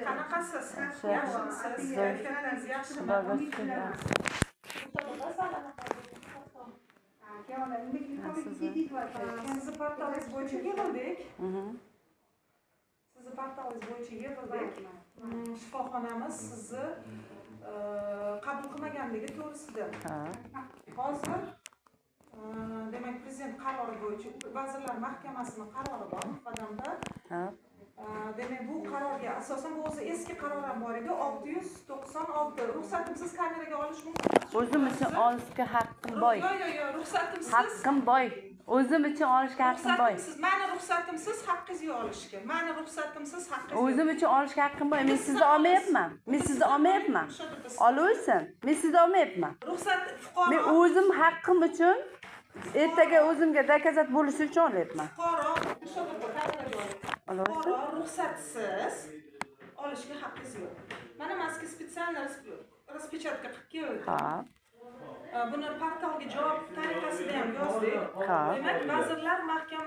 Qanaqasiz? Yaxshimisiz? Kayfiyatingiz yaxshimi? Sizni portalingiz bo'yicha yig'ildik. Sizni portalingiz bo'yicha yig'ildik. Shifoxonamiz sizni qabul qilmaganligi to'g'risida. Hozir demak prezident qarori bo'yicha Vazirlar Mahkamasining qarori bor qadamda. Demak bu qarorga asosan bu o'zi eski qaror ham bor edi 696 ruxsatimsiz kameraga olish mumkin. O'zim uchun olishga haqqim boy. Yo'q, ruxsatimsiz. Haqqim boy. O'zim uchun olishga haqqim boy. Meni ruxsatimsiz haqqingizni olishga. Meni ruxsatimsiz haqqingizni. O'zim uchun olishga haqqim boy. Men sizni olmayapman. Men sizni olmayapman. Olaversin. Men sizni olmayapman. Ruxsat fuqaro. Men o'zim haqqim uchun ertaga o'zimga dokazat bo'lishi uchun olyapman. Fuqaro, ruxsatsiz olishga haqqingiz yo'q. Mana mazkur spetsialniy распечатка qilib keldi. Buni portalga javob tariqasida ham yozdik. Demak, Vazirlar Mahkamasi